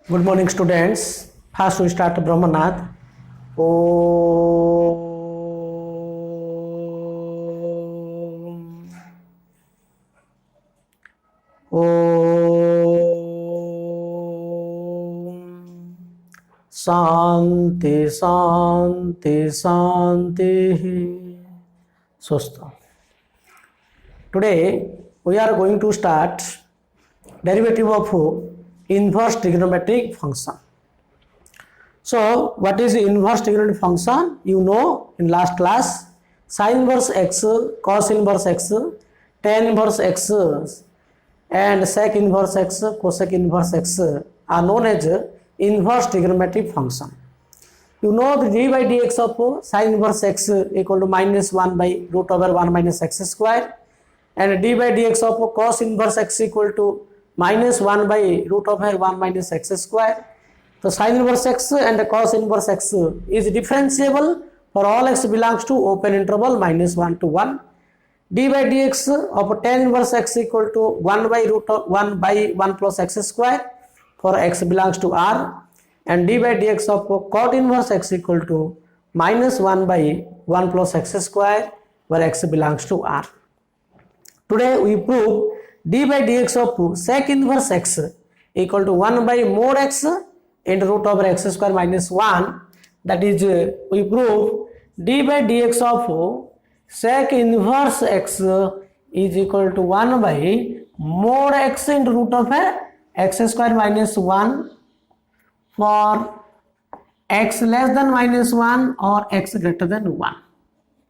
Good morning, students. First, we start Brahmanath. Om. Om. Shanti, Shanti, Shanti. Swastha. Today, we are going to start derivative of inverse trigonometric function. So, what is the inverse trigonometric function? You know in last class, sin inverse x, cos inverse x, tan inverse x, and sec inverse x, cosec inverse x are known as inverse trigonometric function. You know the d by dx of sin inverse x equal to minus 1 by root over 1 minus x square, and d by dx of cos inverse x equal to minus 1 by root over 1 minus x square. So sin inverse x and the cos inverse x is differentiable for all x belongs to open interval minus 1 to 1. D by dx of tan inverse x equal to 1 by root of 1 by 1 plus x square for x belongs to R, and d by dx of cot inverse x equal to minus 1 by 1 plus x square where x belongs to R. Today we prove d by dx of sec inverse x equal to 1 by mod x into root over x square minus 1. That is, we prove d by dx of sec inverse x is equal to 1 by mod x into root over x square minus 1 for x less than minus 1 or x greater than 1.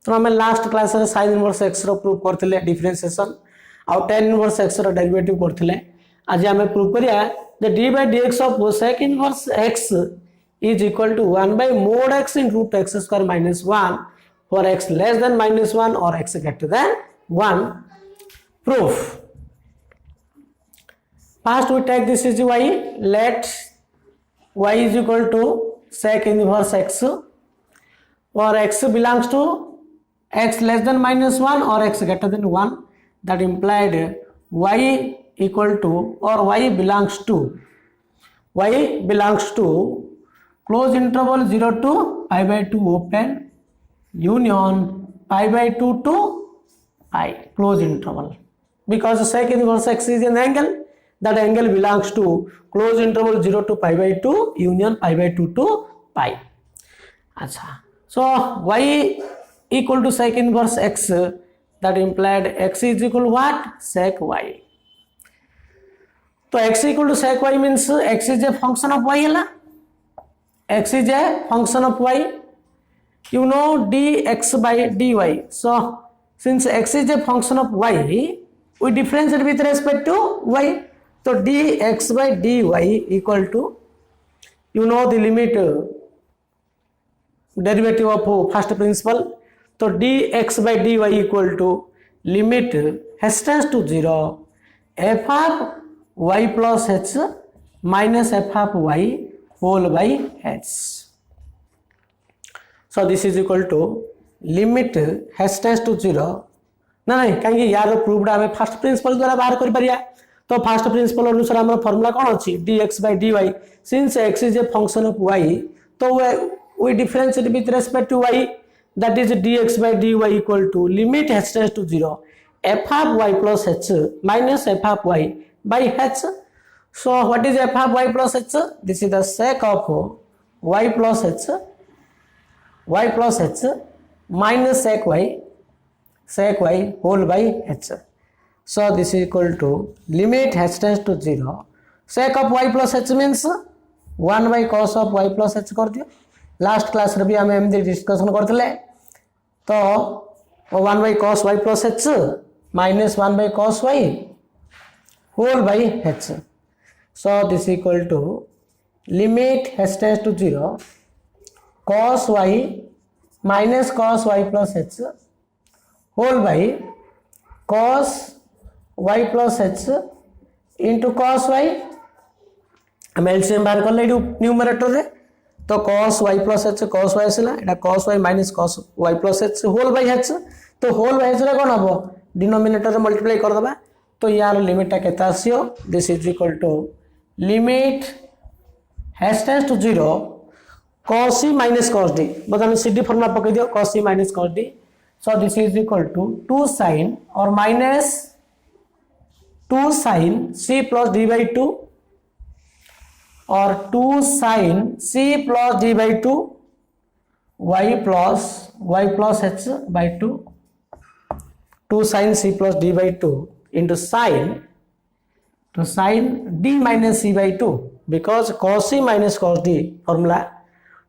तो आम last class sin inverse x रो prove करथिले differentiation आउ tan inverse x रो derivative करथिले. आज आम prove करिया जे d by dx of sec inverse x is equal to 1 by mod x in root x square minus 1 for x less than minus 1 or x greater than 1. Proof. First we take this is y. Let y is equal to sec inverse x or x belongs to x less than minus 1 or x greater than 1. That implied y equal to or y belongs to close interval 0 to pi by 2 open union pi by 2 to pi close interval, because sec inverse x is an angle, that angle belongs to close interval 0 to pi by 2 union pi by 2 to pi. Acha. So y equal to sec inverse x, that implied x is equal to what? Sec y. So x equal to sec y means x is a function of y hela. X is a function of y. You know dx by dy. So since x is a function of y, we differentiate with respect to y. So dx by dy equal to, you know the limit derivative of first principle. So dx by dy equal to limit h tends to 0 f of y plus h minus f of y whole by h. So this is equal to limit h tends to 0. ना नहीं कहीं यार proved आम first principle द्वारा बाहर कर परिया. तो फर्स्ट प्रिंसिपल अनुसार आम फॉर्मूला कौन अच्छी dx by dy. Since x is a function of y, तो we differentiate with respect to y, that is dx by dy equal to limit h tends to 0 f of y plus h minus f of y by h. So what is f of y plus h? This is the sec of y plus h minus sec y whole by h. So this is equal to limit h tends to 0 sec of y plus h means 1 by cos of y plus h कर दियो. Last class रे भी आम एमती discussion करथिले. तो 1 by cos y plus h minus 1 by cos y whole by h. So this is equal to limit h tends to 0 cos y minus cos y plus h whole by cos y plus h into cos y. हम LCM बाहर कर ले numerator रे. तो cos y plus h cos y आसला, एटा cos y minus cos y plus h whole by h. तो whole by h रे कोन हबो डिनोमिनेटर रे मल्टीप्लाई कर दबा. तो यार लिमिट टा केता आसियो, this is equal to limit h tends to 0 cos c minus cos d मतलब cd फॉर्मूला पकड़ दियो cos c minus cos d so this is equal to 2 sin or minus 2 sin c plus d by 2 or 2 sin c plus d by 2 y plus h by 2 2 sin c plus d by 2 into sin d minus c by 2 because cos c minus cos d formula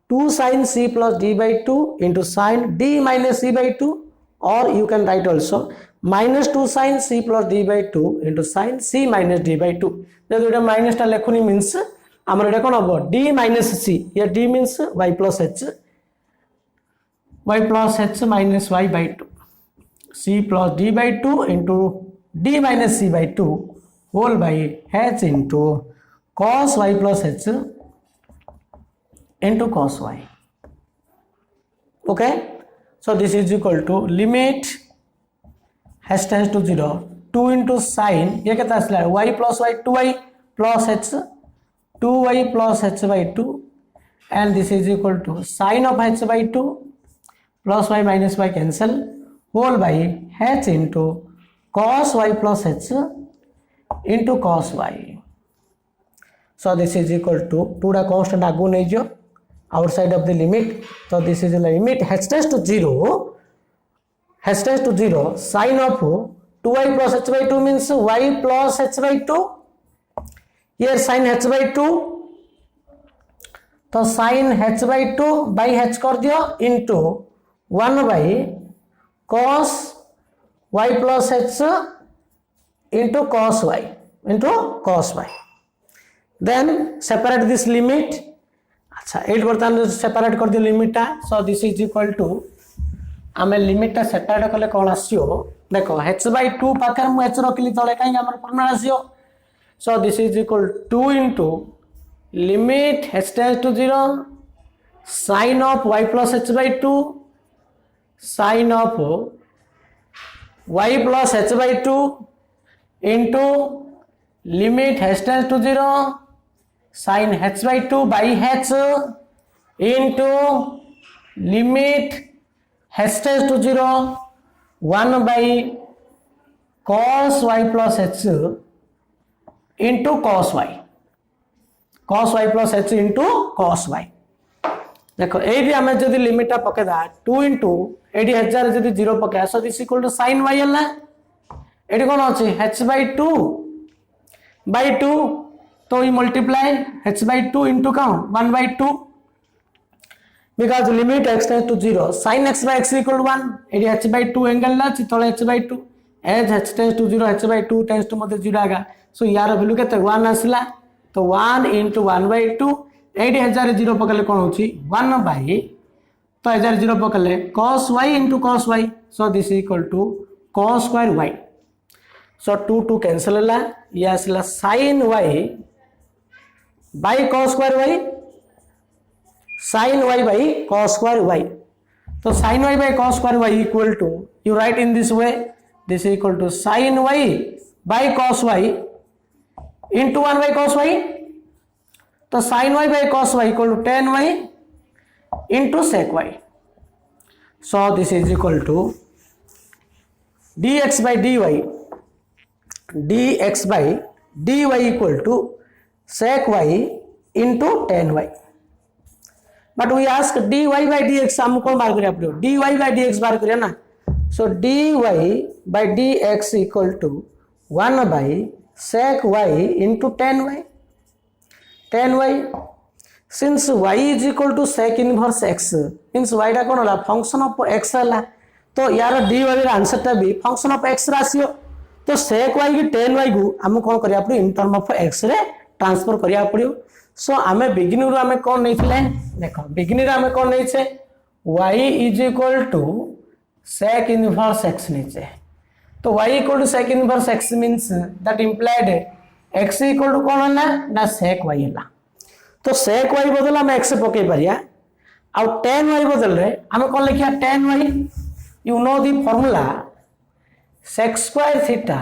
2 sin c plus d by 2 into sin d minus c by 2 or you can write also minus 2 sin c plus d by 2 into sin c minus d by 2 जब ये minus टा लेखुनी means आमर एटा कोन हबो d minus c ये d means y plus h minus y by 2 c plus d by 2 into d minus c by 2 whole by h into cos y plus h into cos y. Okay, so this is equal to limit h tends to 0 2 into sin ये कितना आसला y plus y 2y plus h 2y plus h by 2 and this is equal to sin of h by 2 plus y minus y cancel whole by h into cos y plus h into cos y. So this is equal to 2 टा constant आगु नहीं जो outside of the limit. So this is the limit h tends to 0 sin of 2y plus h by 2 means y plus h by 2 here sin h by 2 तो sin h by 2 by h कर दियो into 1 by cos y plus h into cos y then separate this limit अच्छा 8 बर्तन separate कर दियो limit टा so this is equal to आमे limit टा सेपरेट कले कोन आसियो देखो h by 2 पाकर मु h रखली तळे काई हमर formula आसियो so this is equal 2 into limit h tends to 0 sin of y plus h by 2 sin of y plus h by 2 into limit h tends to 0 sin h by 2 by h into limit h tends to 0 1 by cos y plus h into cos y plus h into cos y देखो AD आमे जदी limit टा पकेदा 2 into AD हजार जदी 0 पके so this equal to sin y हला एडी कोन अछि h by 2 by 2 तो we multiply h by 2 into count 1 by 2 because limit x tends to 0 sin x by x equal to 1 एडी h by 2 एंगल ला तळे h by 2 as h tends to 0 h by 2 tends to मते 0 आगा सो यार value केते 1 आसला तो 1 into 1 by 2 AD हजार 0 पकले कोन होची 1 by तो हजार 0 पकले cos y into cos y so this is equal to cos square y so 2 2 cancel हला ये आसला sin y by cos square y sin y by cos square y तो sin y by cos square y equal to you write in this way this is equal to sin y by cos y into 1 by cos y तो sin y by cos y equal to tan y into sec y so this is equal to dx by dy equal to sec y into tan y but we ask dy by dx हम कौन बार करिया पड़ो dy by dx बार करिया ना so dy by dx equal to 1 by sec y into tan y since y is equal to sec inverse x means y टा कोन होला function of x होला तो यार dy रे आंसर टा भी फंक्शन ऑफ x राशियो तो sec y की tan y को हम कोन करिया पड़ो इन टर्म ऑफ x रे ट्रांसफर करिया पड़ो सो आमे बिगिनिंग रो आमे कोन नैथिले देखो बिगिनिंग रे आमे कोन नैछे y is equal to sec inverse x नैछे तो y equal to sec inverse x means that implied x equal to कोन होला ना sec y होला तो sec y बदल हम x पके परिया और tan y बदल रे हम कोन लिखिया tan y you know the formula sec square theta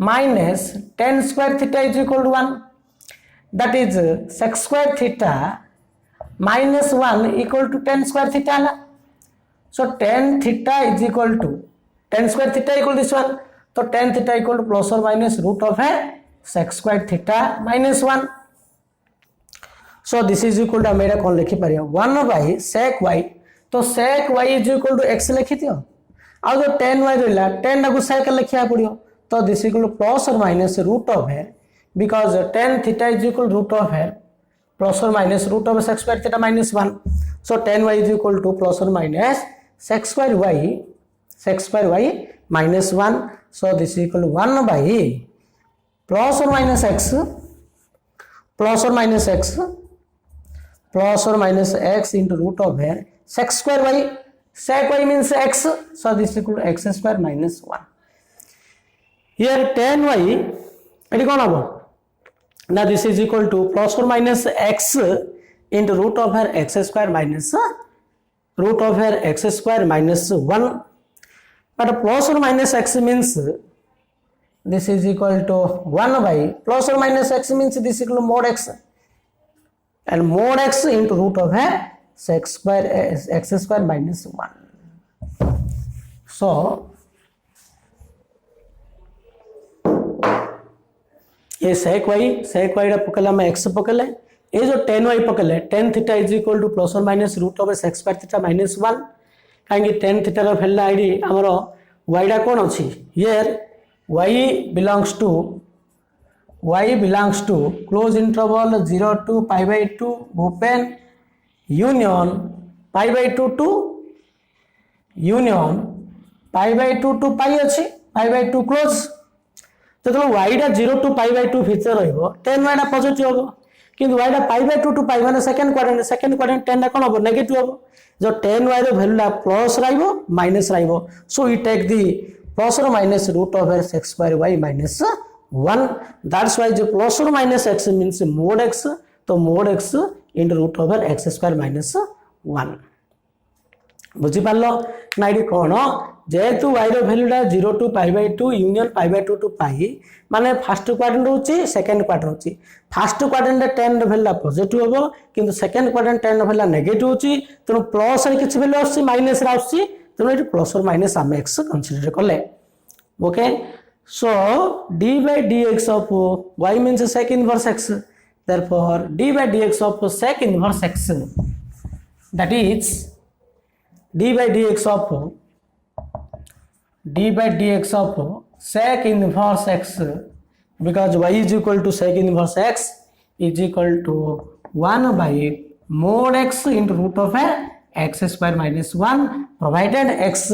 minus tan square theta is equal to 1 that is sec square theta minus 1 equal to tan square theta hala. So tan theta is equal to tan square theta equal to this one. So tan theta equal to plus or minus root of a sec square theta minus 1. So this is equal to मेरा कौन लिखी Pariya 1 by sec y. तो sec y is equal to x लिखी दियो और जो tan y रहा tan टाको sec लिखिया पड़ियो तो this equal to plus or minus root of है because tan theta is equal to root of है plus or minus root of sec square theta minus 1. So tan y is equal to plus or minus sec square y minus 1. So this is equal to 1 by plus or minus x plus or minus x plus or minus x into root of here sec square y. Sec y means x, so this is equal to x square minus 1. Here tan y it कौन होगा now this is equal to plus or minus x into root of here x square minus root of here x square minus 1. But plus or minus x means this is equal to 1 by plus or minus x means this is equal to mod x and mod x into root of x square minus 1. So ये sec y रा पकला मैं x पकले ये जो tan y पकले tan theta is equal to plus or minus root of sec square theta minus 1 कहीं tan theta रा फैला ID हमारो y रा कौन अच्छी here y belongs to close interval 0 to pi by 2 open union pi by 2 to union pi by 2 to pi अच्छी pi by 2 close तो y टा 0 to pi by 2 फीचर रहिबो tan y टा positive होबो किंतु y टा pi by 2 to pi माने second quadrant tan टा कोन होबो नेगेटिव होबो जो tan y रो वैल्यू ला प्लस रहिबो माइनस रहिबो so we take the plus or minus root over x square y minus 1. That's why the plus or minus x means mod x. तो mod x into root over x square minus 1. बुझी पालो ना ये कौन जेहेतु y रो value टा 0 to pi by 2 union pi by 2 to pi माने फर्स्ट क्वाड्रेंट होची सेकंड क्वाड्रेंट होची फर्स्ट क्वाड्रेंट 10 रो वैल्यू पॉजिटिव होबो किंतु सेकंड क्वाड्रेंट 10 रो वैल्यू नेगेटिव होची तो प्लस रे किछ वैल्यू आसी माइनस रे आसी तो ये प्लस और माइनस आम x कंसीडर कले okay so d by dx of y means sec inverse x therefore d by dx of sec inverse x that is d by dx of sec inverse x because y is equal to sec inverse x is equal to 1 by mod x into root of x square minus 1 provided x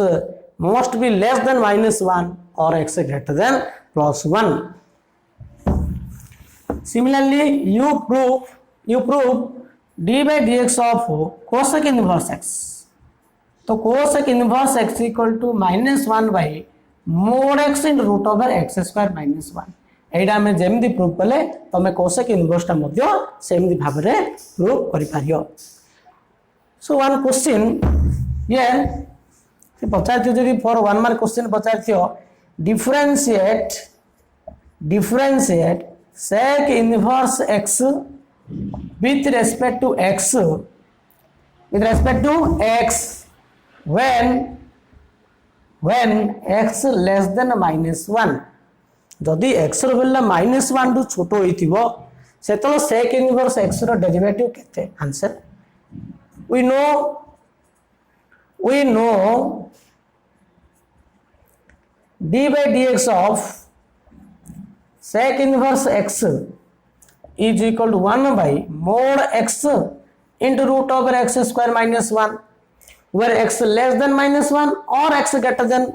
must be less than minus 1 or x greater than plus 1. Similarly you prove d by dx of cosec inverse x. तो cosec inverse x equal to minus 1 by mod x into root over x square minus 1. एटा हमें जेमदी prove कले तो हमें cosec inverse टा मध्य सेमदी भाबरे prove करि पारियो. So one question here पचारथियो जदि for 1 mark question पचारथियो differentiate sec inverse x with respect to x when x less than minus 1 जदि x रो वैल्यू minus 1 टू छोटो होइथिबो सेतलो sec inverse x रो डेरिवेटिव केते answer we know d by dx of sec inverse x is equal to 1 by mod x into root over x square minus 1 where x less than minus 1 or x greater than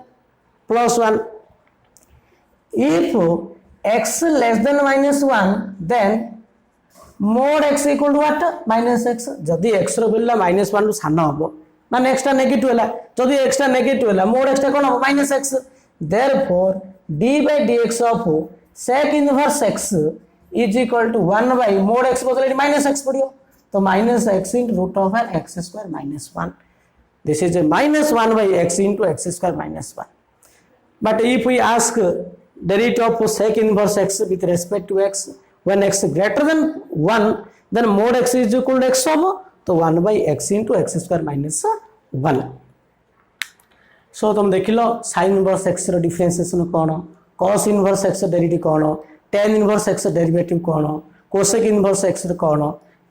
plus 1. If x less than minus 1 then mod x equal to what minus x जदि x रो value minus 1 to सानो हबो माने x टा negative हला जदि x टा negative हला mod x टा कोन हबो minus x therefore d by dx of sec inverse x is equal to 1 by mod x बदले minus x पड़ियो तो minus x into root over x square minus 1 this is a minus 1 by x into x square minus 1. But if we ask derivative of sec inverse x with respect to x when x greater than 1 then mod x is equal to x of तो 1 by x into x square minus 1. सो तुम देख लो sin inverse x रो differentiation कौन cos inverse x derivative कौन tan inverse x derivative कौन cosec inverse x रो कौन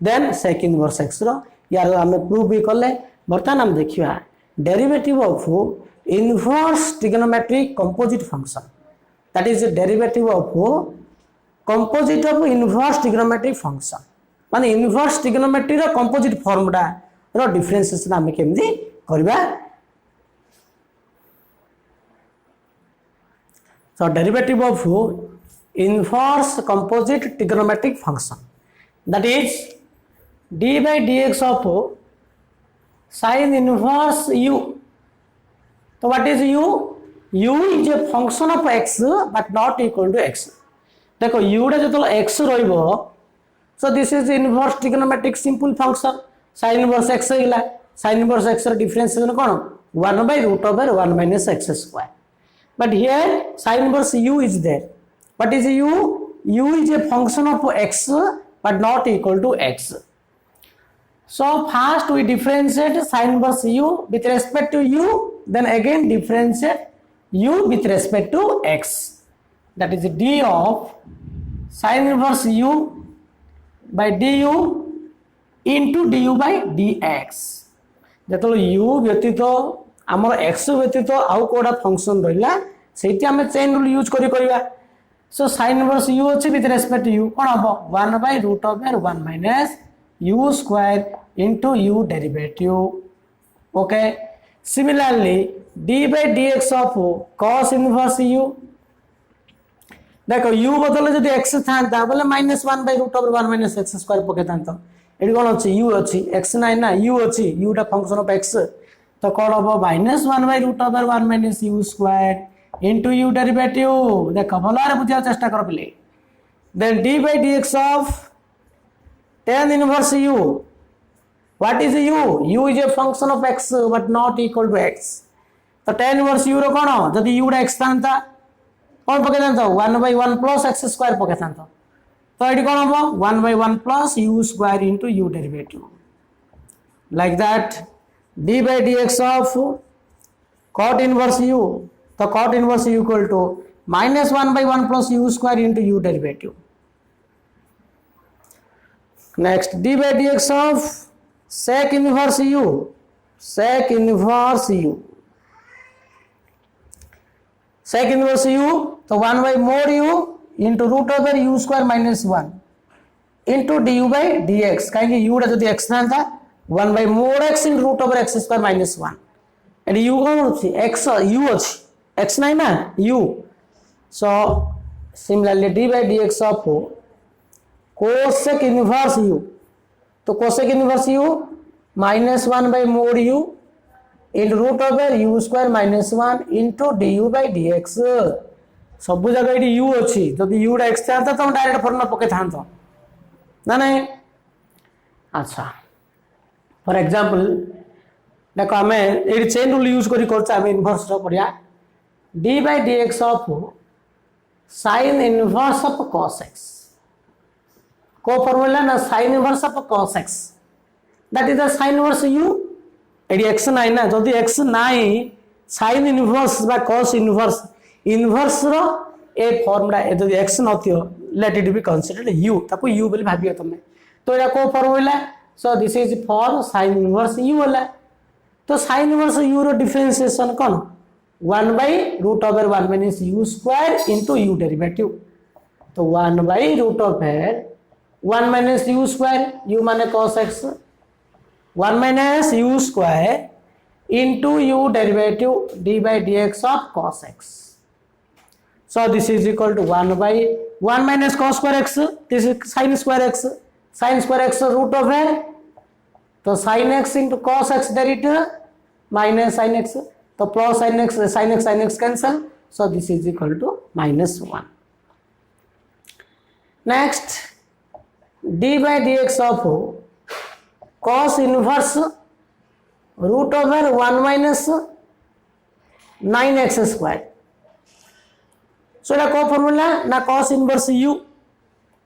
then sec inverse x रो यार हम prove भी करले बर्तमान हम देखिया derivative of inverse trigonometric composite function that is the derivative of composite of inverse trigonometric function माने inverse trigonometry रो composite formula रो differentiation हम केमदी करबा. So derivative of inverse composite trigonometric function that is d by dx of sin inverse u. So what is u? U is a function of x but not equal to x. देखो u रे जो x रहिबो so this is inverse trigonometric simple function sin inverse x हिला sin inverse x ର differentiation cone 1 by root over 1 minus x square. But here sin inverse u is there. What is u? U is a function of x but not equal to x. So first we differentiate sin inverse u with respect to u, then again differentiate u with respect to x. That is d of sin inverse u by du into du by dx. जतो u व्यतीत आमर x व्यतीत आउ कोडा function रहिला सेठी हमें chain rule use करिया. सो sin inverse u अछि विथ रेस्पेक्ट टू u कोन हबो 1 by root over 1 minus u square into u derivative. Okay, similarly d by dx of cos inverse u देखो u बदले जदि x थांता बोले -1 by root over 1 minus x square पके थांतो AD कोन अछि u अछि x नाही ना u अछि u टा फंक्शन ऑफ x तो कोन हबो -1 by root over 1 minus u square into u derivative. देखो भलारे बुझा चेष्टा कर पले then d by dx of tan inverse u. What is u? U is a function of x but not equal to x. तो tan inverse u रो कोन जदि u रा x थांता कोन पके थांतो 1 by 1 plus x square पके थांतो तो AD कोन हबो 1 by 1 plus u square into u derivative. Like that d by dx of cot inverse u तो cot inverse u equal to -1 by 1 plus u square into u derivative. Next d by dx of sec inverse u. Sec inverse u. Sec inverse u तो 1 by mod u into root over u square minus 1 into du by dx कहीं u रा जदि x था 1 by mod x into root over x square minus 1 and u कौन अछि x u अछि x नहीं ना u. So similarly d by dx of cosec inverse u तो cosec inverse u -1 by mod u into root over u square minus 1 into du by dx. सब जगह ये u अच्छी जदि u रा x था तो डायरेक्ट फॉर्मूला पके थांतो ना नहीं. अच्छा फॉर एग्जांपल देखो हमें ये चेन रूल यूज करी करछा हमें इनवर्स रो पड़िया d by dx of sin inverse of cos x. को फॉर्मूला ना sin inverse of cos x that is the sin inverse u. एडी x नाही ना जदि x नाही sin inverse बा cos inverse इनवर्स रो ए फॉर्मूला ए जदि x नथियो let it be considered u ताको u बोली भाबियो तमे तो एटा को formula. So this is for sin inverse u होला तो sin inverse u रो डिफरेंशिएशन कोन 1 by root over 1 minus u square into u derivative. तो 1 by root over 1 minus u square u माने cos x 1 minus u square into u derivative d by dx of cos x. So this is equal to 1 by 1 minus cos square x. This is sin square x. Sin square x root over तो sin x into cos x derivative minus sin x तो plus sin x cancel. So this is equal to -1. Next d by dx of cos inverse root over 1 minus 9x square. So एटा को formula ना cos inverse u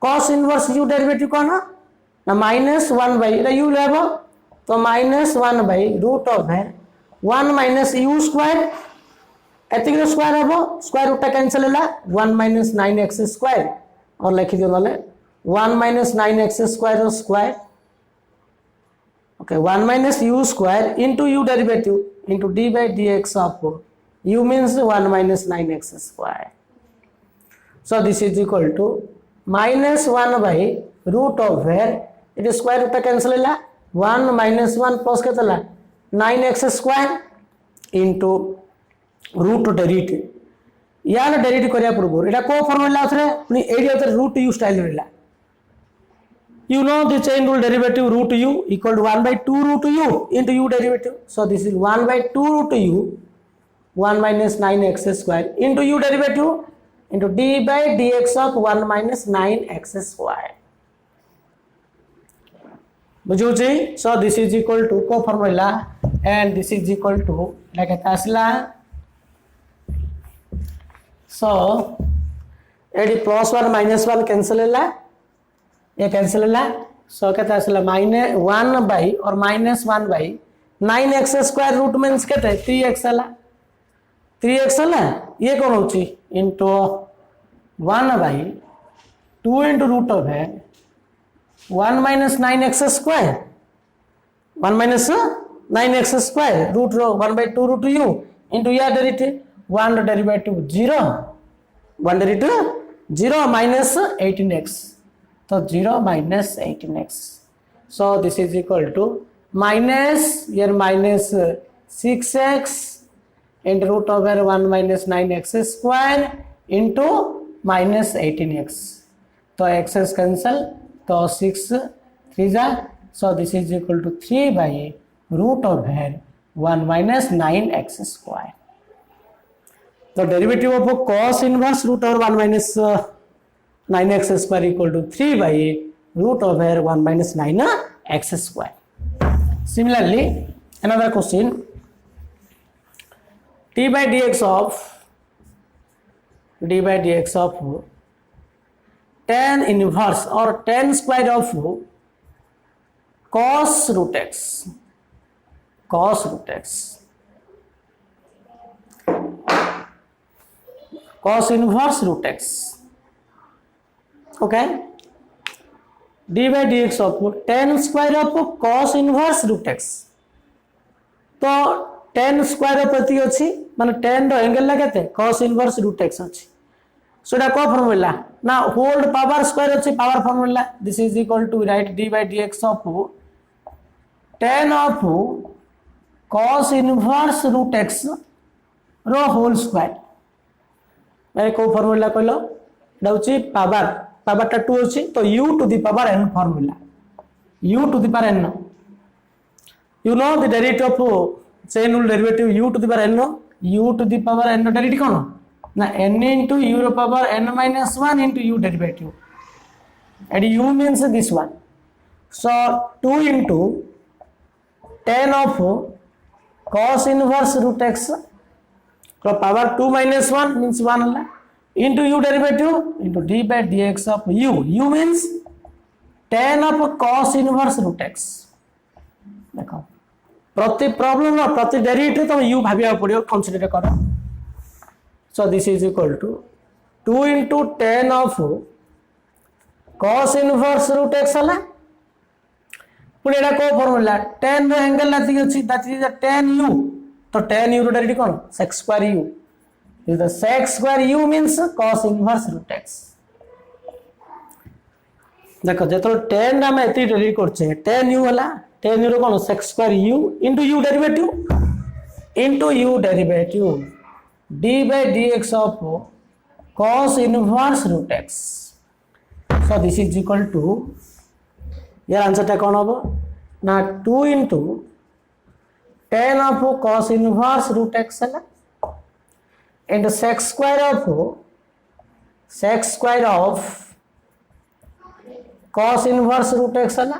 cos inverse u derivative कौन ना minus 1 by Etah u लेबो तो minus 1 by root of है 1 minus u square एतिक square हेबो square root cancel होला 1 minus 9x square और लिखि दियो नले 1 minus 9x square square okay 1 minus u square into u derivative into d by dx of u means 1 minus 9x square. So this is equal to minus 1 by root of where it is square root cancel होला 1 minus 1 plus केते होला 9x square into root derivative यार derivative करिया पूर्व एटा को formula Athare पुनी AD Athare root u style रहला you know the chain rule derivative root u equal to 1 by 2 root u into u derivative. So this is 1 by 2 root u 1 minus 9x square into u derivative into d by dx of 1 minus 9x square. बुझुची so this is equal to को formula and this is equal to like asla so एडी plus 1 minus 1 cancel होला ये cancel होला so कहता है minus 1 by और minus 1 by 9x square root means कहते 3x होला 3x होला ये कौन होची into 1 by 2 into root of है 1 minus 9x square 1 minus 9x square root रो 1 बाई 2 रूट u इनटू या derivative 1 derivative 0 1 derivative 0 minus 18x तो 0 minus 18x. So this is equal to minus here minus 6x into root over 1 minus 9x square into minus 18x. तो x is cancel तो 6 3 जा so this is equal to 3 by root over 1 minus 9x square. तो derivative of cos inverse root over 1 minus 9x square equal to 3 by root over 1 minus 9x square. Similarly, another question d by dx of tan inverse or tan square of cos root x cos inverse root x okay d by dx of tan square of cos inverse root x तो tan square of प्रति अछि माने tan रो angle ला केते cos inverse root x अछि सोडा को formula ना hold power square अछि power formula this is equal to right d by dx of tan of cos inverse root x row whole square ए को फार्मूला कहलो दउची power power टा 2 अछि तो u to the power n formula u to the power n you know the derivative of chain rule derivative u to the power n u to the power n derivative कोन ना n into u ro power n minus 1 into u derivative and u means this one so 2 into tan of cos inverse root x तो power 2 minus 1 means 1 होला into u derivative into d by dx of u means tan of cos inverse root x देखो प्रति problem रो प्रति derivative तो u भाबिया पड़ियो consider करो so this is equal to 2 into tan of cos inverse root x होला पुनी एटा को formula tan रो angle लाती अछि दैट इज tan u तो tan u row derivative cone sec square u is the sec square u means cos inverse root x देखो जेतो tan रा में एती डेरिवेटिव करछे tan u होला tan u row cone sec square u into u derivative d by dx of cos inverse root x so this is equal to यार answer टा कोन होबो ना 2 into tan of cos inverse root x होला into sec square of cos inverse root x होला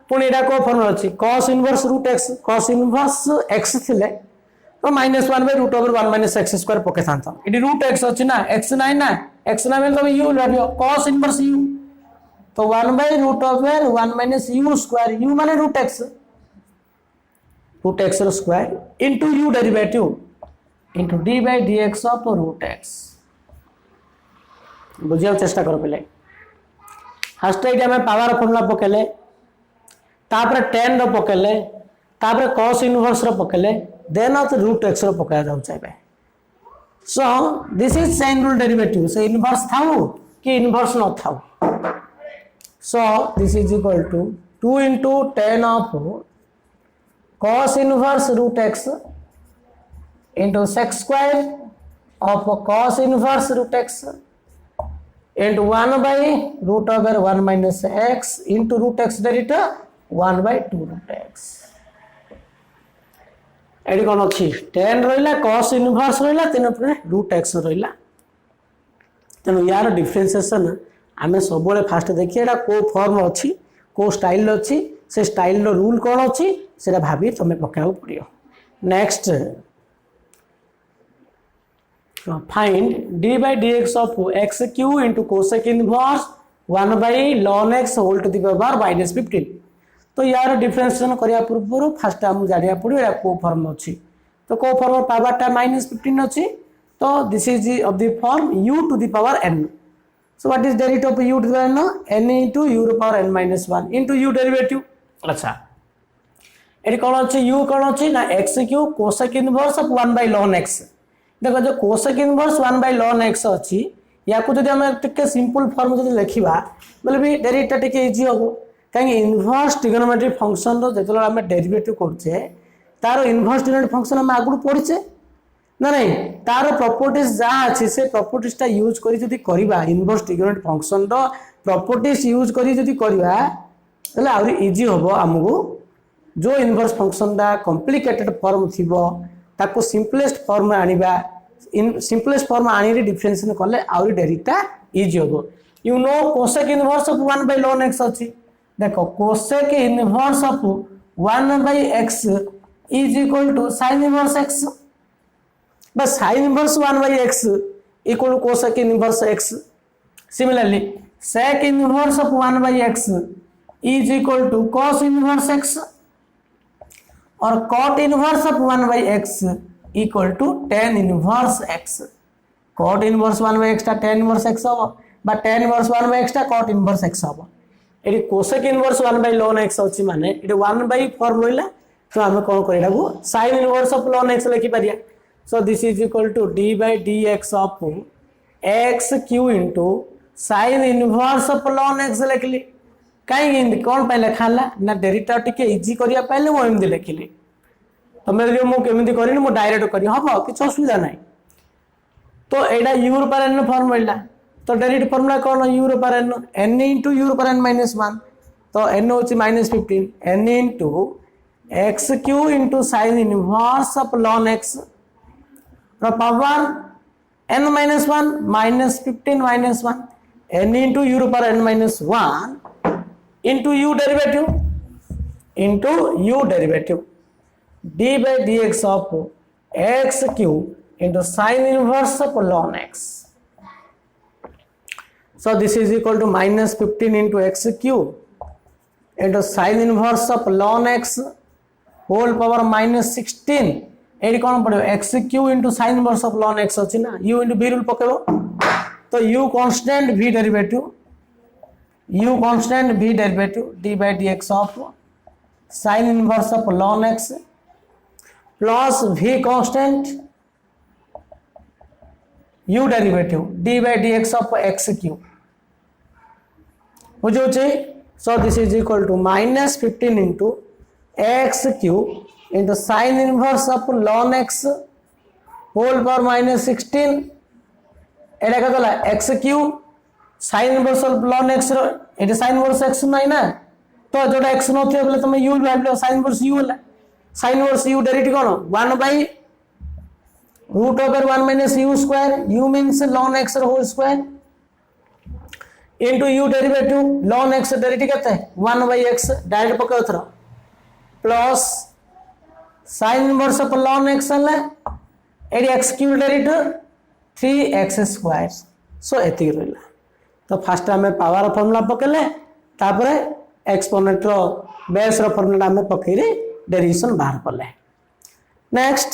पुणी एटा को formula अछि cos inverse root x cos inverse x थिले तो -1 by root over 1 minus x square पके थांता इडी root x अछि ना x नाही ना x ना तुम u भाव cos इनवर्स u तो 1/√1 - u स्क्वायर u माने √x रो square into u derivative into d/dx of √x बुझिया चेष्टा कर पले फर्स्ट एटी हमें पावर फॉर्मूला पकेले तापर tan रो पकेले तापर cos इनवर्स रो पकेले देन √x रो पकाया जाउ चाहिए so this is sine rule derivative so inverse थाउ कि इनवर्स न थाउ so this is equal to 2 into tan of cos inverse √x into sec square of cos inverse √x into 1/√1 minus x into √x derivative 1/2√x एडी कौन अच्छी tan रहा cos inverse रहा तीन √x रहा तेणु यार डिफरेंशिएशन आम सब फास्ट देखिए एटा को फॉर्म अच्छी को स्टाइल अच्छी से स्टाइल रूल कौन अच्छी से भाभी तुम्हें पकाया पड़ो next find d/dx of x cube into cosec inverse 1/ln x whole to the power -15 तो यार डिफरेंशिएशन करिया पूर्व फास्ट आम जानिया पड़ो या को फॉर्म अच्छी तो को फॉर्म पावरटा -15 अच्छी तो this is of the form u to the power n so what is derivative of u to the power n into u to the power n - 1 into u derivative अच्छा eighty कौन अच्छी u कौन अच्छी ना x cube cosec inverse of 1/ln x देखो जो cosec inverse 1/ln x अच्छी या को जदि हमें टिके सिंपल फॉर्म जदि लिखिबा बोले भी डेरिवेटिव टिके इजी होबो काहे इनवर्स ट्रिगोनोमेट्रिक फंक्शन रो जेतलो हमें डेरिवेटिव करछे तारो इनवर्स ट्रिगोनोमेट्रिक फंक्शन हम आगु पढिछे ना नहीं तारो प्रॉपर्टीज जा अछि से प्रॉपर्टीज ता यूज करी जदि करबा इनवर्स ट्रिगोनोमेट्रिक फंक्शन रो प्रॉपर्टीज यूज करी जदि करबा तले आउरी इजी होबो हमगु जो इनवर्स फंक्शन दा कॉम्प्लिकेटेड फॉर्म थिबो ताको सिंपलेस्ट फॉर्म आनिबा इन सिंपलेस्ट फॉर्म आनी डिफरेंशिएशन करले आउरी डेरिटा इजी होबो you know cosec inverse of 1/ln x अछि देखो cosec inverse of 1/x is equal to sin इनवर्स x बस sin इनवर्स 1/x equal to cosec inverse x similarly sec inverse of 1/x is equal to cos inverse x और cot inverse of 1/x equal to tan inverse x cot inverse 1/x टा tan inverse x हो बा tan inverse 1/x टा cot इनवर्स x हो एडी cosec inverse 1/ln x अछि माने एडी 1/ फॉर्म होइला तो हम कोन करिडा को sin inverse of ln x लिखि परिया so this is equal to d/dx of x q into sin inverse of ln x लिखली कहीं कौन पे लिखाला ना डेरिवेटिव टिके इजी करिया पहले मो एमदी लिखली तमे जो मो केमिति करिन मो डायरेक्ट करी हबो किछ असुविधा नै तो एडा u पर n फॉर्म मिलला तो डेरिवेटिव फार्मूला कौन u पर n n into u पर n - 1 तो n होची -15 n into x q into sin inverse of ln x रो power n - 1 -15 - 1 n into u पर n - 1 into u derivative d/dx of x cube into sin inverse of ln x so this is equal to -15 into x cube into sin inverse of ln x whole power -16 AD कोन पड़ो x cube into sin inverse of ln x अछि ना u into b rule पकेबो तो u constant v derivative d/dx of sin inverse of ln x plus v constant u derivative d/dx of x cube हो जो so this is equal to -15 into x cube into sin inverse of ln x whole power -16 एटा का गला x cube sin inverse of ln x row Etah sin inverse x नै ना तो जोटा x न थे बोले तुम u भाबलो sin inverse u होला sin inverse u डेरिवेटिव कोन 1/√1 - u square u means ln x whole square into u derivative ln x derivative केते 1/x डायरेक्ट पकाउ थरो plus sin inverse of ln x होला एडी x cube derivative 3x square so एति रहला तो first आम power formula पकेले तापर एक्सपोनेंट रो बेस रो फर्मूला आम पकईरे डेरिवेशन बाहर कले। नेक्स्ट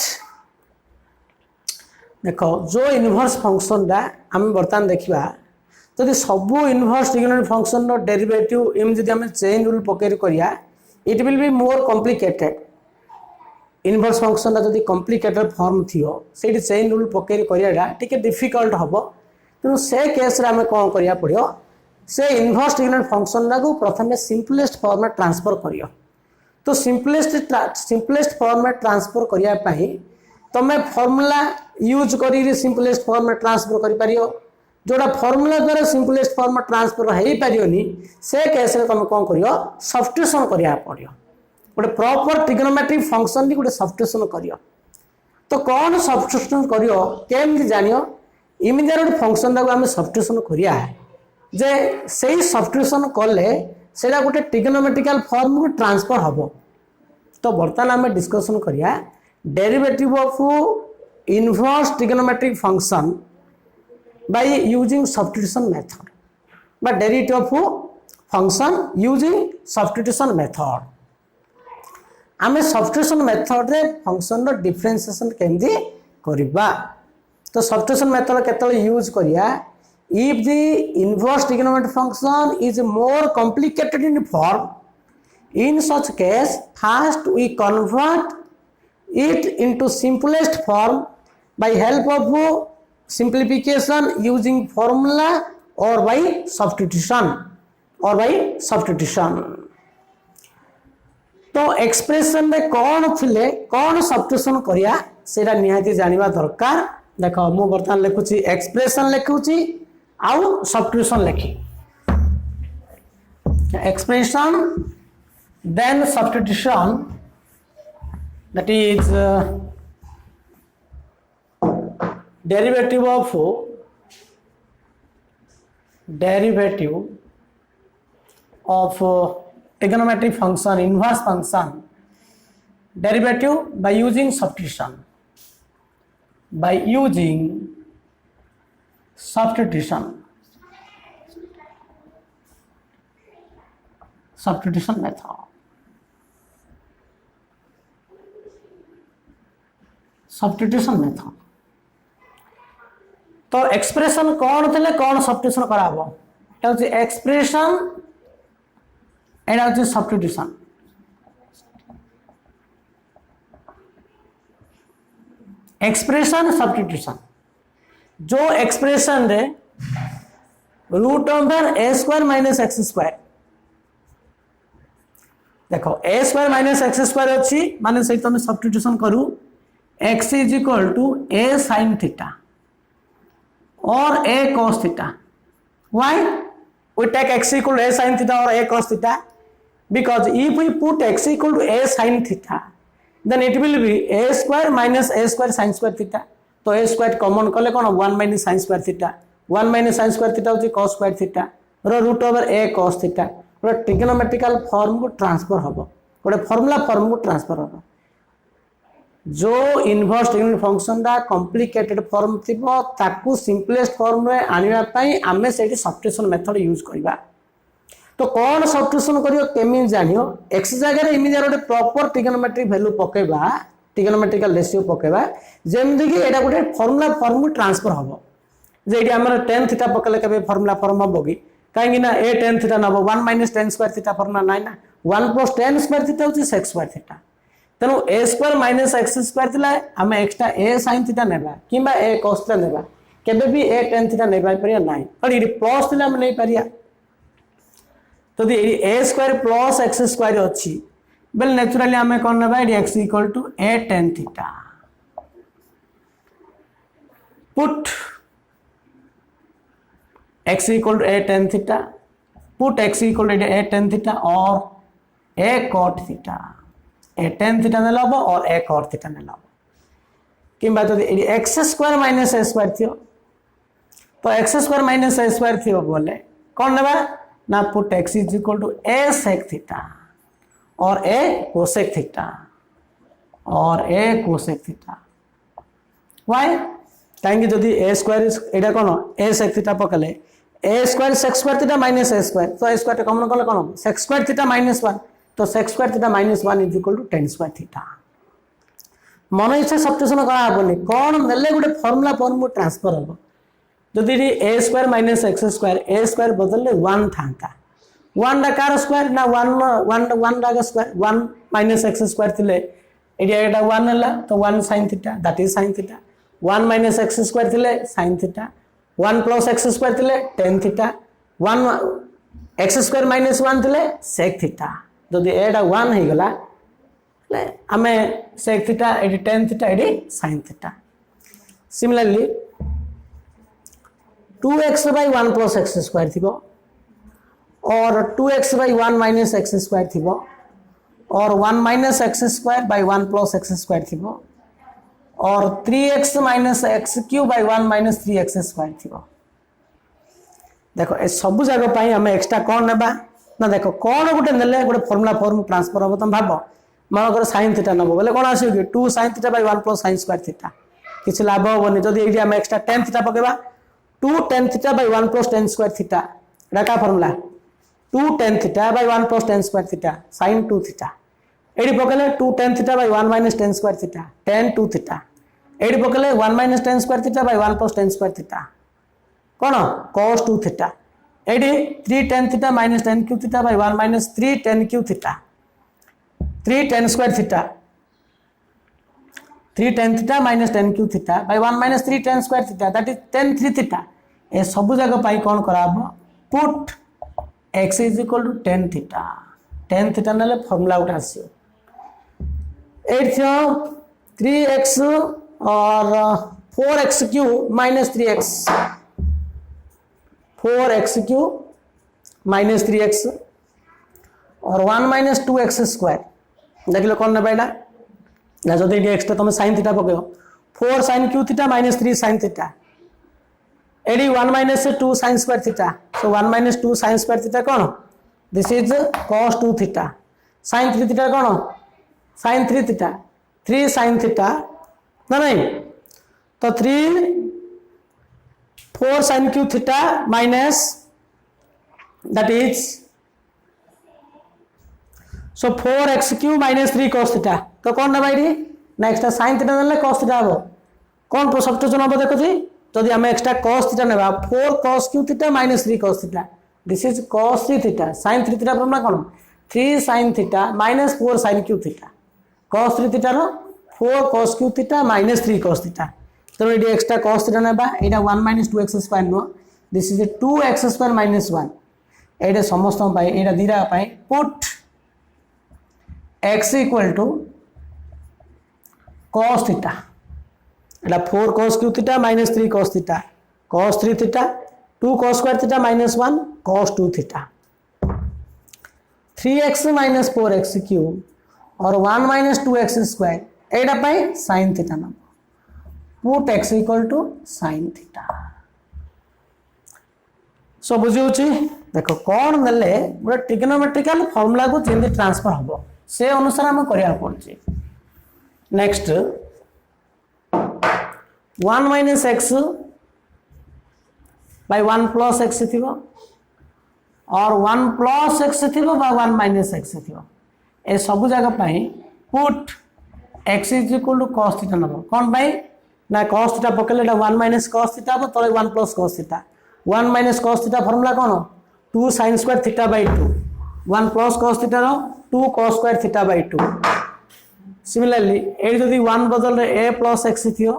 देख जो इनवर्स फंक्शन टा आम बर्तमान देखा जदि सब इनवर्स ट्रिगोनोमेट्रिक फंक्शन रो डेरिवेटिव एम जदि आम चेन रूल पकईरे करिया it will be more complicated. Inverse function जदि कॉम्प्लिकेटेड फॉर्म थियो सेठी चेन रूल पकईरे करियाटा टिके डिफिकल्ट हबो तेणु से केस रे आम कौन करिया पड़ियो से इनवर्स ट्रिगोनोमेट्रिक फंक्शन को प्रथम सिंपलेस्ट फॉर्म में ट्रांसफर करियो। तो सिंपलेस्ट फॉर्म में ट्रांसफर करिया पई तमे फॉर्मूला यूज करी सिंपलेस्ट फॉर्म में ट्रांसफर करि पारियो जोड़ा फॉर्मूला द्वारा सिंपलेस्ट फॉर्म में ट्रांसफर हो पारियोनी से केस रे तुम कौन करियो सब्स्टिट्यूशन करिया पड़ियो। गोटे प्रॉपर ट्रिगोनोमेट्रिक फंक्शन की गोटे सब्स्टिट्यूशन करियो। तो कौन सब्स्टिट्यूशन करियो केमति जानियो इमिजिया गोटे फंक्शन टाको आम सब्स्टिट्यूशन करिया जे से सब्स्टिट्यूशन कले सेटा गोटे ट्रिगोनोमेट्रिकल फॉर्म को ट्रांसफर हम। तो बर्तमान आम डिस्कशन करिया derivative of inverse trigonometric function by using substitution method बा derivative of function using substitution method. आम सब्स्टिट्यूशन मेथड रे फंक्शन रो डिफरेंशिएशन केमती करबा। तो सब्स्टिट्यूशन मेथड केतले यूज करिया if the inverse trigonometric function is more complicated in form in such case first we convert it into simplest form by help of simplification using formula or by substitution तो expression रे कौन थिले कौन substitution करिया सेटा निहाती जानिबा दरकार। देखो मु बर्तमान लिखुची एक्सप्रेशन लिखुची आउ सब्स्टिट्यूशन लिखी expression then substitution that is derivative of trigonometric function inverse function derivative by using substitution method substitution method. तो एक्सप्रेशन कौन थे कौन सब्स्टिट्यूशन कराबो एटा होची एक्सप्रेशन एटा होची सब्स्टिट्यूशन। एक्सप्रेशन सब्स्टिट्यूशन जो एक्सप्रेशन रे रूट ओवर ए स्क्वायर माइनस एक्स स्क्वायर देखो ए स्क्वायर माइनस एक्स स्क्वायर अच्छी माने से तुम सब्स्टिट्यूशन करू x is equal to a sin theta or a cos theta. Why we take x equal to a sin theta or a cos theta? Because if we put x equal to a sin theta then it will be a square minus a square sin square theta. तो a square common कले कौन 1 minus sin square theta 1 minus sin square theta होची cos square theta और root over a cos theta और trigonometrical form को transfer हबो गोटे formula form को ट्रांसफर हबो। जो इनवर्स ट्रिगोनोमेट्रिक फंक्शन दा कॉम्प्लिकेटेड फॉर्म थिबो ताकू सिंपलेस्ट फॉर्म रे आनिबा पई आमे सेठी सब्स्टिट्यूशन मेथड यूज करबा। तो कौन सब्स्टिट्यूशन करियो केमिन जानियो x जगह रे इमिजिया गोटे प्रॉपर ट्रिगोनोमेट्रिक वैल्यू पकेबा ट्रिगोनोमेट्रिकल रेशियो पकेबा जेमदि कि एटा गोटे फार्मूला फॉर्म ट्रांसफर हबो जे एटी हमर tan थीटा पकले केबे फार्मूला फॉर्म हबो कि काहेकि ना a tan थीटा नबो 1 - tan स्क्वायर थीटा फार्मूला नाइ ना 1 + tan स्क्वायर थीटा होची sec स्क्वायर थीटा तेणु a square minus X square थिला आमे एक्स्ट्रा a sin थीटा नेबा किबा a cos थीटा नेबा केबे भी a tan थीटा नै पाइ परिया नाही और इडी प्लस थिला हम नै परिया। तो दी a square plus x square अछि बेल नेचुरली आमे कोन नेबा इडी x = a tan theta put x = a tan theta put x = a tan theta और a cot theta a tan theta ने लाबो और a cot थीटा ने लाबो किंबा तो x square minus a square थियो तो x square minus a square थियो बोले कौन नेबा ना put x = a sec theta और a cosec थीटा और a cosec थीटा। व्हाई कहीं जदि ए स्क्वायर एटा कौन ए सेक थीटा पकले A square sec square theta minus A square तो ए स्क्वायर कमन कले कौन सेक स्क्वायर थीटा -1 तो sec square theta -1 is equal to tan square theta मन इच्छा सब्स्टिट्यूशन करा हबनी कौन नेले गोटे फार्मूला फॉर्म ट्रांसफर हम जदि A square minus X square A square बदलले 1 था 1 कार स्क्वायर ना 1 डाग स्क्वायर 1 माइनस एक्स स्क्वायर थिले एटा 1 हला तो 1 sin theta that is sin theta 1 minus X square थिले sin theta 1 plus x square थिले tan theta 1 x square minus 1 थिले sec थीटा जदि एटा 1 हे गला आमे sec थीटा एटी tan थीटा एटी sin theta similarly 2x by 1 plus x square थिबो और 2x by 1 minus x square थिबो और 1 minus x square by 1 plus x square थिबो और 3x minus x cube by 1 minus 3x square थिबो देखो ए सब जगह पई हम एक्स्ट्रा कोन नेबा ना देखो कोन गोटे नेले गोटे फार्मूला फॉर्म ट्रांसफर हो तुम भाबो मान कर sin थीटा नबो बोले कोन आसी 2 sin theta by 1 plus sin square theta किछ लाभ होबनी जदी एडी हम एक्स्ट्रा tan थीटा पकेबा 2 tan theta by 1 plus tan square theta रका फार्मूला 2 tan theta by 1 plus tan square theta sin 2 theta एडी पकले 2 tan theta by 1 minus tan square theta tan 2 theta एडी पकले 1 minus tan square theta by 1 plus tan square theta कोन cos 2 theta एडी 3 tan theta minus tan cube theta by 1 minus 3 tan cube theta 3 tan square theta 3 tan theta minus tan cube theta by 1 minus 3 tan square theta that is tan 3 theta ए सब जगह पाई कौन करा put x is equal to tan theta नेले formula उठा आसियो 3x और 4x cube minus 3x 4x cube minus 3x और 1 माइनस 2x स्क्वायर देख लो कौन ना बेटा ना जो x तुम sin थीटा पकेओ 4 sin cube theta minus 3 sin theta एडी 1 minus 2 sin square theta so 1 minus 2 sin square theta कौन this is cos 2 theta sin 3 theta कौन sin 3 theta 3 sin theta ना नहीं तो 3 4 sin cube theta minus that is so 4x cube minus 3 cos theta तो कौन ना भाई next sin theta ना cos theta हो कौन सब्स्टिट्यूशन हम देखो जी जदि आम एक्स्ट्रा cos थीटा नेबा 4 cos cube theta minus 3 cos theta this is cos 3 theta sin 3 theta formula कोन 3 sin theta minus 4 sin cube theta cos 3 theta रो 4 cos cube theta minus 3 cos theta तो एडी extra cos theta नेबा एटा 1 minus 2x square no this is 2x square minus 1 एटा समस्त पाई एटा दीरा पाई put x equal to cos theta Etah 4 cos cube theta minus 3 cos थीटा cos 3 theta 2 cos square theta minus 1 cos 2 theta 3x minus 4x cube और 1 minus 2x square एटा पाई sin थीटा ना put x equal to sin theta so बुझी होची देखो कौन नेले गोटे ट्रिग्नोमेट्रिकल फार्मूला को जेंति ट्रांसफर हबो से अनुसार हम करिया पड़ची next 1 minus x by 1 plus x थिबो और 1 plus x थिबो by 1 minus x थिबो ए सब जगह पाई put x is equal to cos theta नबो कोन भाई ना cos थीटा पकले 1 minus cos थीटा हो तले 1 plus cos theta 1 minus cos theta formula कोन 2 sin square theta by 2 1 plus cos theta रो 2 cos square theta by 2 similarly ए जदी 1 बदल रे a plus x थियो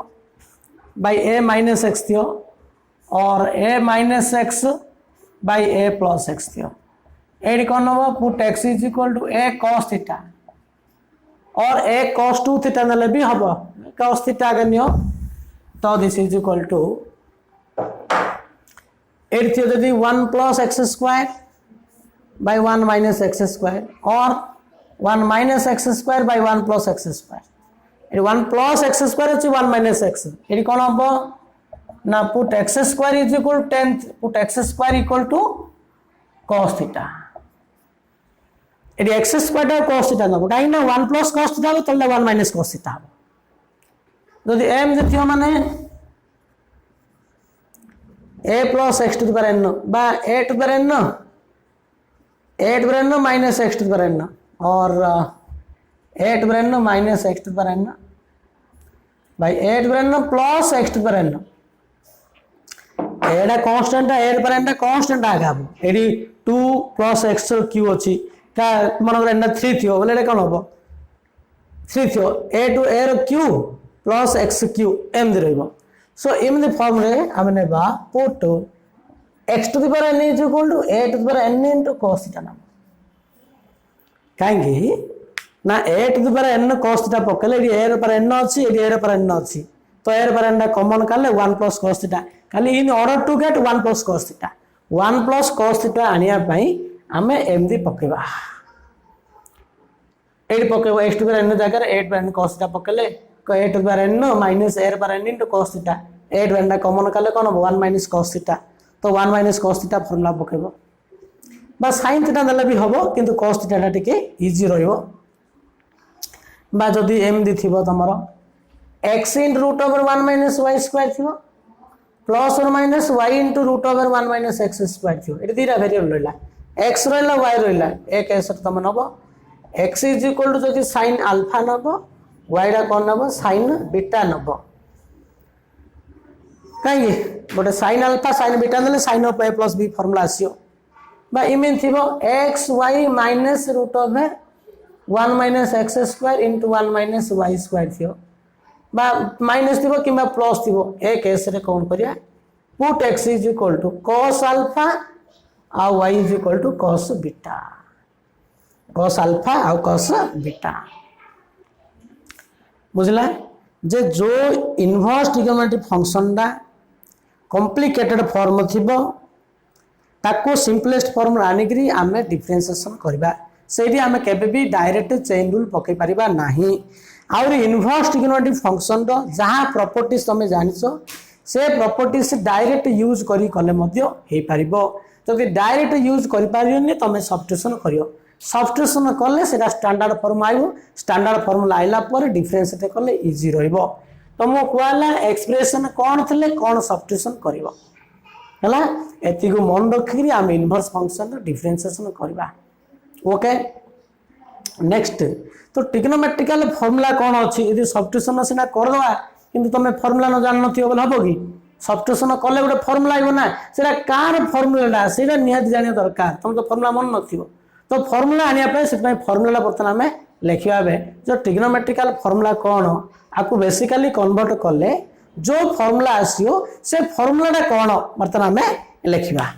by a minus x थियो और a minus x by a plus x थियो एडी कौन हो put x is equal to a cos theta और a cos 2 थीटा नले भी हबो cos थीटा अगर नियो तो दिस इज इक्वल टू एडी थियो जदी 1 plus x square by 1 minus x square और 1 minus x square by 1 plus x square 1 plus x square is 1 minus x ये कौन हम ना put x square is equal to 10 put x square equal to cos theta ये x square टा cos theta ना कहीं ना 1 plus cos theta हो तो 1 minus cos theta हो जदि m जे थियो माने a plus x to the power n by a to the power n, a to the power n minus x to the power n, or a to the power n minus x to the power n by a to the power n plus x to the power n. Etah constant ए पर एटा constant आगा AD 2 plus x q अछि ता मन एटा 3 थियो बोले एटा कोन हो 3 थियो a to a row q plus x q m दे रहबो. सो in the form रे हमने बा put x to the power n is equal to a to the power n into cos theta ना काहेकि ना a to the power n cos theta पकले एडी a रो पर n अछि एडी a रो पर n अछि तो a रो पर n कॉमन करले 1 plus cos theta खाली in order to get 1 plus cos theta 1 plus cos theta आनिया पई हमें एमदी पकेबा 8 पकेबो x to the n जगह 8 पर n cos theta पकेले 8 to the n minus a पर n into cos theta 8 पर common करले कोन 1 minus cos theta तो 1 minus cos theta फार्मूला पकेबो बस sin theta देले भी हबो किंतु cos theta टा टिके इजी रहइबो बा जदी एमदी थिबो तमरो x into root over 1 minus y square थिबो प्लस और minus y into root over 1 minus x square थियो एटी दीरा वेरिएबल रहला x रहला y रहला एक ऐसे तम नबो x is equal to जति sin alpha नबो y रा कोन नबो sin beta नबो काई गोटे sin alpha sin beta देले sin of a plus b formula आसियो बा इमेन थिबो x y minus root over 1 minus x square into 1 minus y square थियो बा माइनस थिबो किबा प्लस थिबो ए केस रे कोन करिया put x is equal to cos alpha आ y is equal to cos beta cos alpha आ cos beta बुझला जे जो इनवर्स ट्रिगोनोमेट्रिक फंक्शन दा कॉम्प्लिकेटेड फॉर्म थिबो ताको सिंपलेस्ट फॉर्म आनिकरी आमे डिफरेंशिएशन करबा सेठी आमे केबे भी डायरेक्ट चेन रूल पके परिबा नाही और इनवर्स ट्रिगोनोमेट्रिक फंक्शन रो जहां प्रॉपर्टीज तमे जानिसो से प्रॉपर्टीज डायरेक्ट यूज करी कले मध्य हे परिबो जदि डायरेक्ट यूज करि पारियोनी तमे सब्स्टिट्यूशन करियो सब्स्टिट्यूशन कले सेटा स्टैंडर्ड फॉर्म आइबो स्टैंडर्ड फॉर्मूला आइला पर डिफरेंशिएट कले इजी रहइबो तो मो कोला एक्सप्रेशन कोन थले कोन सब्स्टिट्यूशन करिवो हला एति को मन रखिरी हम इनवर्स फंक्शन रो डिफरेंशिएशन करबा ओके नेक्स्ट तो ट्रिग्नोमेट्रिकल फार्मूला कौन अच्छी यदि सब्स्टिट्यूशन सीना करदवा किंतु तुम फार्मूला न जान नथियो बोले हबो कि सब्स्टिट्यूशन कले गोटे फार्मूला आइबो ना सेटा कार फार्मूलाटा सेटा निहाती जानिया दरकार तुम तो फार्मूला मन नथियो तो फार्मूला आनिया पे सेटा फार्मूला बर्तन हमें लिखिया बे जो ट्रिग्नोमेट्रिकल फार्मूला कौन आकु बेसिकली कन्वर्ट कले जो फार्मूला आसियो से फार्मूलाटा कौन बर्तन हमें लिखिबा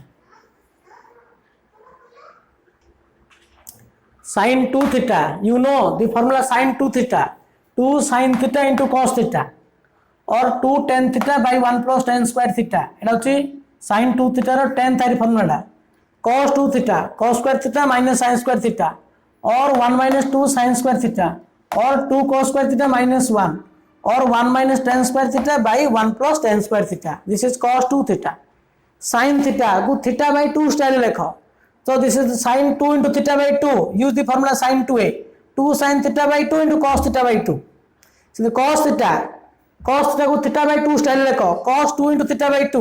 sin 2 theta you know the formula sin 2 theta 2 sin theta into cos theta or 2 tan theta by 1 plus tan square theta एटा होची sin 2 theta रो tan तारी formula cos 2 theta cos square theta minus sin square theta or 1 minus 2 sin square theta or 2 cos square theta minus 1 or 1 minus tan square theta by 1 plus tan square theta this is cos 2 theta sin theta को theta by 2 style लिखो so this is sin 2 into theta by 2 use the formula sin 2a 2 sin theta by 2 into cos theta by 2 so the cos theta को theta by 2 style लिखो cos 2 into theta by 2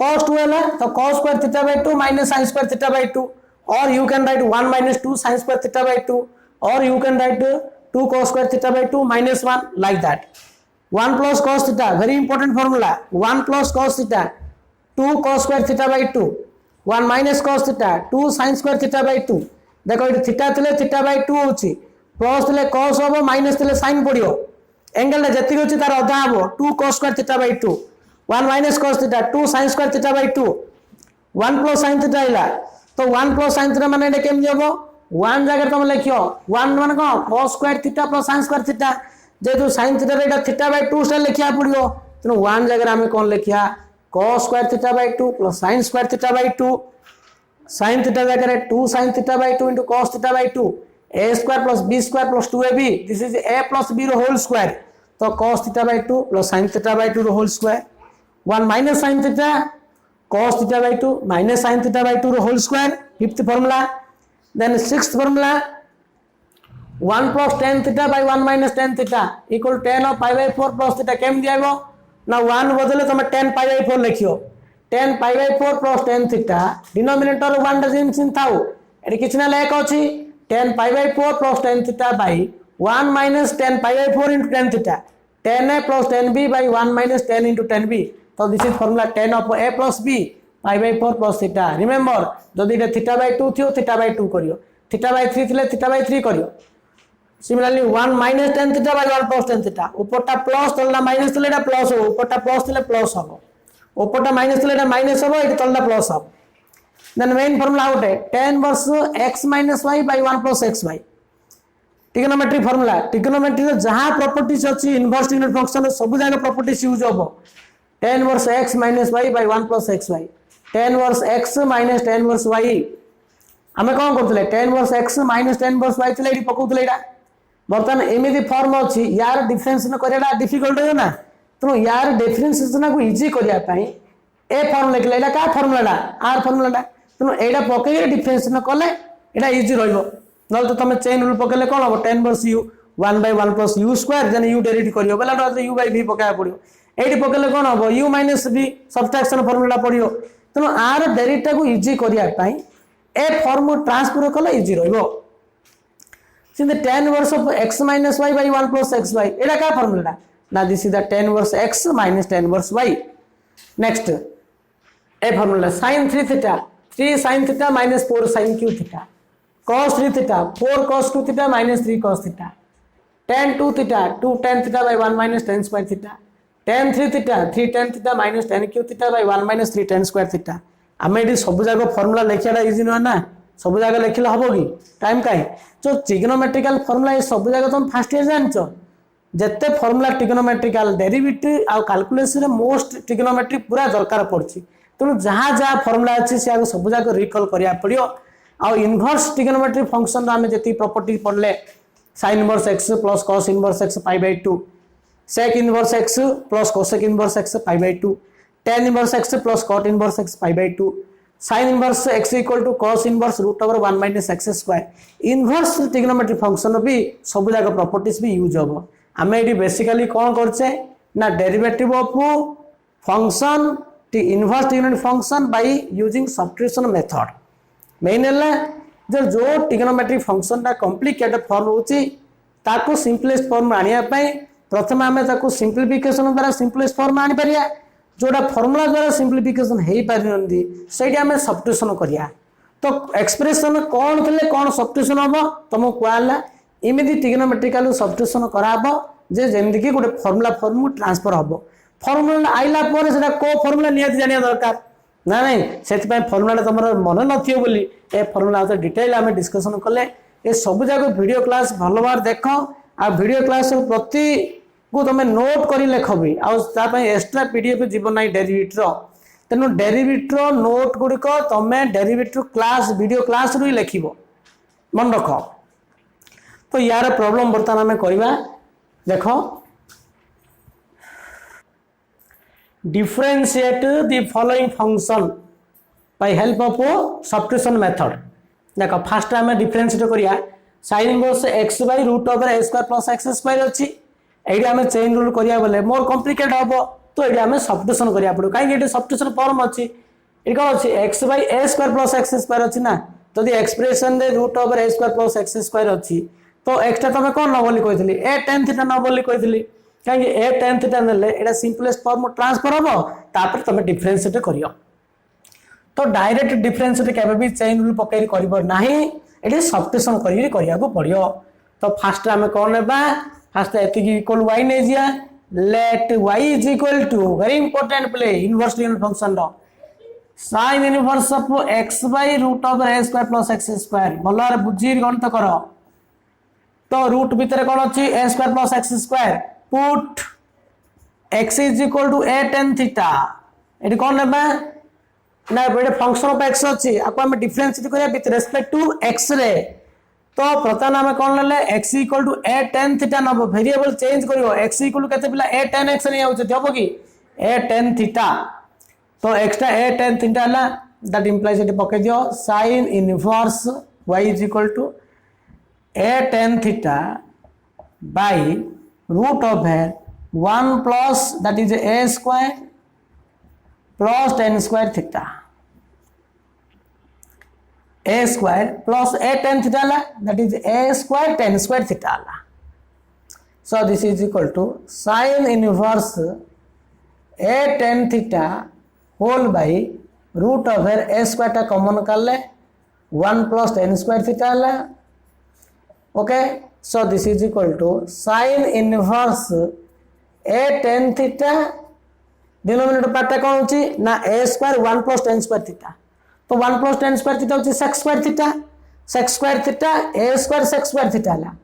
cos 2 है तो cos square theta by 2 minus sin square theta by 2 or you can write 1 minus 2 sin square theta by 2 or you can write 2 cos square theta by 2 minus 1 like that 1 plus cos theta very important formula 1 plus cos theta 2 cos square theta by 2 1 minus cos theta 2 sin square theta by 2 देखो ये theta थिले theta by 2 होची plus थिले cos होबो minus थिले sin पडियो angle जति होची तार अधा हबो 2 cos square theta by 2 1 minus cos theta 2 sin square theta by 2 1 plus sin theta इला तो 1 plus sin theta माने केम जेबो 1 जगह तुम लिखियो 1 माने को cos square theta plus sin square theta जेतु sin theta रे थीटा by 2 स्टाइल लिखिया पडियो तो 1 जगह हमें कोन लिखिया cos square theta by 2 plus sin square theta by 2 sin theta जगह 2 sin theta by 2 into cos theta by 2 a square plus b square plus 2ab this is a plus b row whole square तो cos theta by 2 plus sin theta by 2 row whole square 1 minus sin theta cos theta by 2 minus sin theta by 2 row whole square fifth formula then sixth formula 1 plus tan theta by 1 minus tan theta equal tan of pi by 4 plus theta केम दियाबो ना 1 बदले तुम tan pi by 4 लिखियो tan pi by 4 plus tan theta denominator 1 डजन थाउ एटी किछ ना लेख अछि tan pi by 4 plus tan theta by 1 minus tan pi by 4 into tan theta tan a plus tan b by 1 minus tan into tan b so this is formula tan of a plus b pi by 4 plus theta remember जदि एटा theta by 2 थियो theta by 2 करियो theta by 3 थिले theta by 3 करियो similarly 1 minus tan theta by 1 plus tan theta ऊपरटा plus तलना minus तले एटा plus हो ऊपरटा प्लस तले प्लस हो ऊपरटा माइनस तले एटा माइनस हो एटा तलना प्लस हो देन मेन फार्मूला आउट है tan inverse x minus y by 1 plus xy trigonometry formula trigonometry रे जहां प्रॉपर्टीज अछि इनवर्स ट्रिग्नोमेट्रिक फंक्शन सब जगह प्रॉपर्टीज यूज होबो tan inverse x minus y by 1 plus xy tan inverse x minus tan inverse y हमें कौन करतले tan inverse x minus tan inverse y तले एडी पकोतले एडा बर्तमान एमिदी फॉर्म अछि यार डिफरेंशिएशन करेला डिफिकल्ट हो ना तो यार डिफरेंशिएशन को इजी करिया पई ए फॉर्म लिखले एला का फॉर्मूला आर फॉर्मूला तो एडा पके डिफरेंशिएशन कले एडा इजी रहइबो नल तो तमे चेन रूल पकेले कोन हो tan inverse u 1 by 1 plus u square then u derivative करियो बेला तो u by v पकाया पड़ियो एडी पकेले कोन हो u minus v subtraction formula पड़ियो तो आर डेरिवेटिव को इजी करिया पई ए फॉर्म ट्रांसफर कले easy रहइबो since the tan inverse of x minus y by 1 plus xy एटा का फार्मूला ना this is the tan inverse x minus tan inverse y next A formula sin 3 theta 3 sin theta minus 4 sin q theta cos 3 theta 4 cos 2 theta minus 3 cos theta tan 2 theta 2 tan theta by 1 minus tan square theta tan 3 theta 3 tan theta minus tan q theta by 1 minus 3 tan square theta हमें AD सब जागो formula लेखियाडा easy न ना सब जगह लिखले हम कि टाइम कहीं जो ट्रिग्नोमेट्रिकल फार्मूला ये सब जगह तुम फास्ट ईयर जान जिते फार्मूला ट्रिग्नोमेट्रिकल डेरिवेटिव आ कैलकुलेशन मोस्ट ट्रिग्नोमेट्री पूरा दरकार पड़ची तेणु जहाँ जहाँ फार्मूला अच्छी से सब जगह रिकल करिया पड़ियो आ इनवर्स ट्रिग्नोमेट्रिक फंक्शन आम जी प्रॉपर्टी पढ़ले sin इनवर्स x plus cos inverse x pi by 2 sec inverse x plus cosec inverse x pi by 2 tan inverse x plus cot इनवर्स x pi by 2 sin inverse x equal to cos inverse root over 1 minus x square inverse trigonometric function भी सब जगह properties भी use होबो हमें AD basically कौन करछे ना derivative of function inverse trigonometric function by using substitution method main है जो ट्रिग्नोमेट्रिक फंक्शन ता कॉम्प्लिकेटेड फॉर्म होची ताको सिंपलेस्ट फॉर्म आनिया पई प्रथम हमें ताको सिंपलीफिकेशन द्वारा सिंपलेस्ट फॉर्म आनि परिया जोड़ा फॉर्मूला द्वारा सिंपलीफिकेशन हे पारनदी सेठी हमें सब्स्टिट्यूशन करिया तो एक्सप्रेशन कौन थिले कौन सब्स्टिट्यूशन हबो तुम कोआला इमिदी ट्रिग्नोमेट्रिकल सब्स्टिट्यूशन कराबो जे जेमदि कि गोटे फॉर्मूला फॉर्म ट्रांसफर हबो फॉर्मूला आइला पर सेटा को फॉर्मूला नियत जानिया दरकार ना नहीं सेति पय फॉर्मूला तमरो मन नथियो बोली ए फॉर्मूला तो डिटेल हमें डिस्कशन करले ए सब जगह वीडियो क्लास भलो बार देखो आ वीडियो क्लास प्रति को तुम नोट कर लिख भी एक्सट्रा पीडीएफ जीवन ना डेरिवेटिव तेणु डेरिवेटिव नोट गुड़िक तुम डेरिवेटिव क्लास वीडियो क्लास रु लिख मन रख तो यार प्रॉब्लम बर्तमान आम करवा देख differentiate the following function by help of substitution method देख फास्ट आम डिफरेंशिएट करिया sin इनवर्स x by root over a square plus x square अच्छी एडी हमें चेन रूल करिया बोले मोर कॉम्प्लिकेट हबो तो एडी हमें सब्स्टिट्यूशन करिया पड़ो काहे एडी सब्स्टिट्यूशन फॉर्म अछि एडी कोन अछि x by a square plus x square अछि ना जदि एक्सप्रेशन दे root over a square plus x square अछि तो एक्स्ट्रा तमे कोन न बोली कहितली a tan थीटा न बोली कहितली काहे a tan थीटा नेले एडा सिंपलेस्ट फॉर्म ट्रांसफर हबो तापर तमे डिफरेंशिएट करियो तो डायरेक्ट डिफरेंशिएट केबे भी चेन रूल पकैरि करबो नाही एडी सब्स्टिट्यूशन करिया को पड़ियो तो फास्ट हमें कोन नेबा फास्ट एतिकी इक्वल y ने जिया let y is equal to very important play inverse trigonometric function रो sin inverse of x by root over a square plus x square भलर बुझी गणित करो तो रूट भीतर कोन अछि a square plus x square put x is equal to a tan theta एटी कोन नेबा ना बेटे फंक्शन ऑफ x अछि आपको हम डिफरेंशिएट करिया विथ रिस्पेक्ट टू x रे तो प्रथम आम कौन ले x equal to a tan theta नब वेरिएबल चेंज करियो x इक्वल टू केते पिला a tan x नै आउछ हबो कि a tan थीटा तो एक्स्ट्रा a tan थीटा ला दैट इंप्लाइज इट पके दियो sin inverse y is equal to a tan theta by root over 1 plus that is a square plus tan square theta a square plus a tan theta ला that is a square tan square theta ला so this is equal to sin inverse a tan theta whole by root over a square टा common कर ले 1 plus tan square theta ला okay so this is equal to sin inverse a tan theta denominator part कौन होची ना a square 1 plus tan square theta तो 1 plus tan square theta होची sec square theta a square sec square theta ला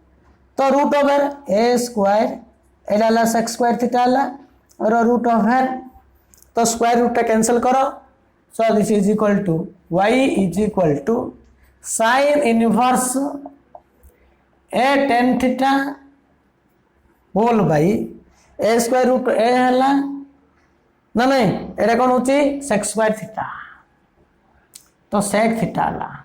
तो root over a square एला ला sec square theta ला और root over तो स्क्वायर रूट टा कैंसिल करो so this is equal to y is equal to sin inverse a tan theta whole by a square root a हला ना नहीं एटा कोन होची sec square theta तो sec theta ला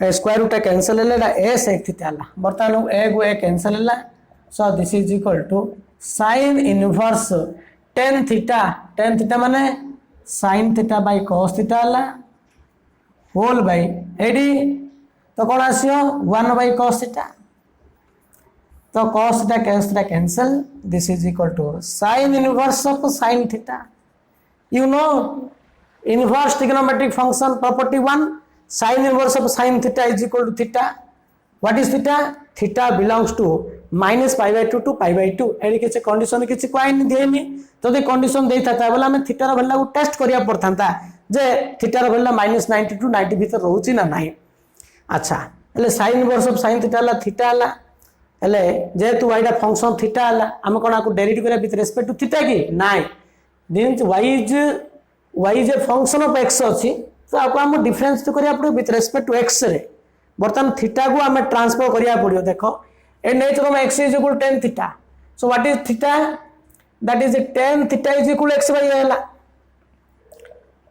स्क्वायर रूट कैंसिल है ए sec theta ला बर्तमान ए गो ए cancel है so this is equal to sin inverse tan theta माने sin theta by cos theta ला होल बाय एडी तो कोन आसियो 1 बाय cos थीटा तो cos theta cancel this is equal to sin inverse of sin theta you know inverse trigonometric function property 1 sin inverse of sin theta is equal to theta. What is theta? Theta belongs to minus pi by 2 to pi by 2. AD किसी condition किसी coin देनी तो दे condition देता था बोला हमें theta rho value test करिया पड़थांता जे theta rho value -90 to 90 भीतर रहउची ना नाही अच्छा એટલે sin inverse of sin theta ला थीटा ला એટલે जेतु y दा फंक्शन थीटा ला हम कोन आको डेरिवेट करिया विथ रिस्पेक्ट टू थीटा की नाही means y is a function of x अछि तो आपको हम डिफरेंस तो करिया पड़ो विथ रिस्पेक्ट टू x रे बर्तमान थीटा को हमें ट्रांसफर करिया पड़ियो देखो ए नै तो हम x is equal tan theta so what is theta that is tan theta is equal x by a हला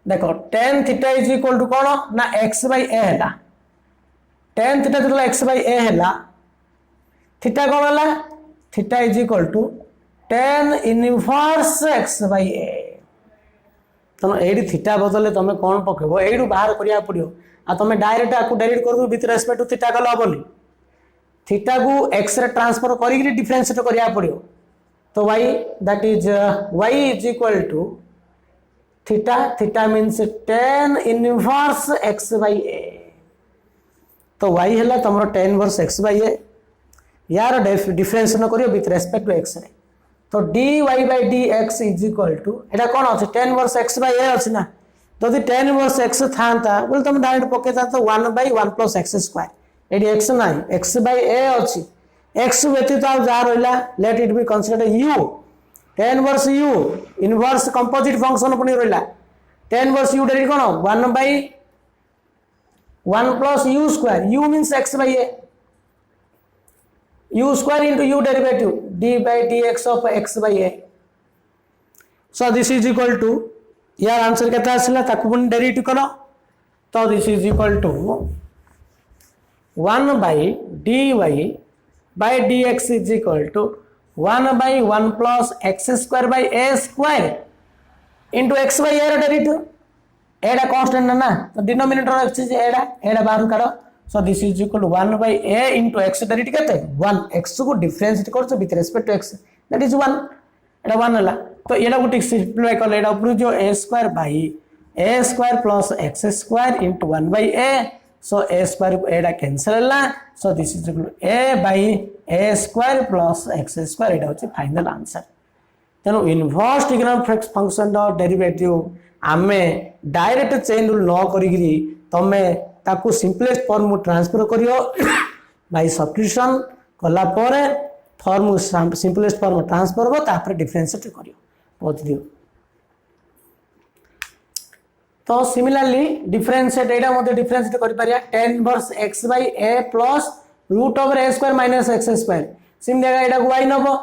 देखो tan theta is equal to कोन ना x बाय a हला tan थीटा तो x बाय a हला theta कोन हला theta is equal to tan inverse x by a तुम एडी थीटा बदले तुम कौन पकेबो एडू बाहर करिया पड़ियो आ तुम डायरेक्ट आकु डेरिवेट करबो विथ रिस्पेक्ट टू थीटा कल हबोली थीटा को x रे ट्रांसफर करिक डिफरेंशिएट करिया पड़ियो तो y that is y is equal to theta means tan inverse x by a तो y हला तमरो tan inverse x by a यार डिफरेंशिएट करियो विथ रिस्पेक्ट टू x रे तो dy by dx is equal to एटा कोन अछि tan inverse x by a अछि ना जदि tan इनवर्स x थांता बोल तुम डायरेक्ट पकेता तो 1 by 1 plus x स्क्वायर एडी x नाही x by a अछि x व्यतीत आ जा रहला late it be considered u tan inverse u inverse composite function पनि रहला tan inverse u direct cone 1 by 1 plus u square u means x by a u square into u derivative d by dx of x by a so this is equal to यार answer केता आसला ताकू पुन derivative करो तो this is equal to 1 by dy by dx is equal to 1 by 1 plus x square by a square into x by a derivative एडा constant ना तो डिनोमिनेटर x एडा बाहर करो so this is equal to 1 by a into x derivative केते 1 x को differentiate करछो with respect to x that is 1 एडा 1 हला तो एडा को सिंपलीफाई कर एडा ऊपर जो a square by a square plus x square into 1 by a so a square एडा कैंसिल हला so this is equal to a by a square plus x square एडा होची फाइनल आंसर तेनो inverse trigonometric function the derivative आमे direct chain rule न करिगिरी तमे ताकू simplest form transfer करियो बाय सब्स्टिट्यूशन कला पर फॉर्म सिंपलेस्ट फॉर्म ट्रांसफर हो तापर डिफरेंशिएट करियो बहुत दियो तो सिमिलरली डिफरेंशिएट एडा मते डिफरेंशिएट करि Pariya tan inverse x by a plus root over a square minus x square SIM जगह एडा को y Nebo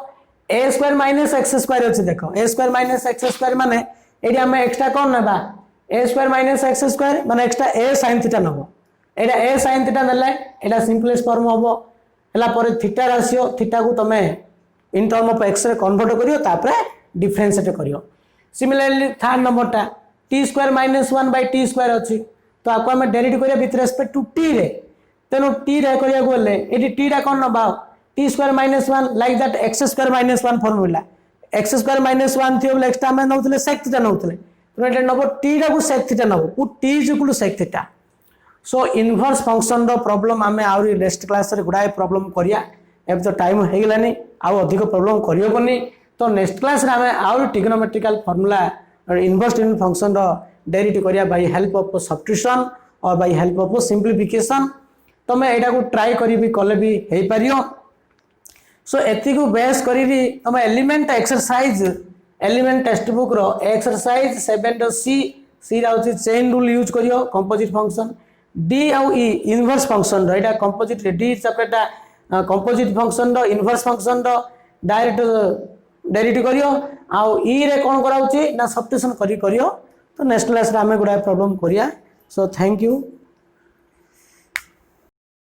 a square minus x square अछि देखो a square minus x square माने एडी हम एक्स्ट्रा कोन नबा a square minus x square माने extra a sin theta नबो एडा a sin थीटा नले एडा सिंपलेस्ट फॉर्म हबो हला पर थीटा राशियो थीटा को तमे इन टर्म ऑफ x रे कन्वर्ट करियो तापरे डिफरेंशिएट करियो सिमिलरली थर्ड नंबर टा T square minus 1 by T square अच्छी तो आपको आम डेरिवेट करिया विथ रेस्पेक्ट टू टी रे तेणु टी रे करिया गले एटी टी टा कोन नबा T square minus 1 like that x square minus 1 formula x square minus 1 थियो एक्स्ट्रा में नउतले सेक थीटा नउतले तो एटा नबो टी टा को सेक थीटा नबो पु T is equal to sec theta so inverse function रो प्रॉब्लम आमे आउरी नेक्स्ट क्लास रे गुडाय प्रॉब्लम करिया अब तो टाइम हो गलानी आउ अधिक प्रॉब्लम करियोबनी तो नेक्स्ट क्लास रे आमे आउरी ट्रिग्नोमेट्रिकल फार्मूला और इनवर्स ट्रिग्नोमेट्रिक फंक्शन रो डेरिवेट करिया बाय हेल्प ऑफ सब्स्टिट्यूशन और बाय हेल्प ऑफ सिंप्लिफिकेशन तो मैं एटा को ट्राई करी भी कले भी हे परियो सो एति को बेस करी भी तुम element exercise element text book रो एक्सरसाइज 7 सी सी राउची चेन रूल यूज करियो कंपोजिट फंक्शन डी आउ ई इनवर्स फंक्शन रो एटा कंपोजिट डी चपेटा कंपोजिट फंक्शन रो इनवर्स फंक्शन रो डायरेक्ट डेरिवेट करियो आउ ई रे कोन कराउची ना सब्स्टिट्यूशन करियो तो नेक्स्ट क्लास रे हमें गुडा प्रॉब्लम करिया सो थैंक यू।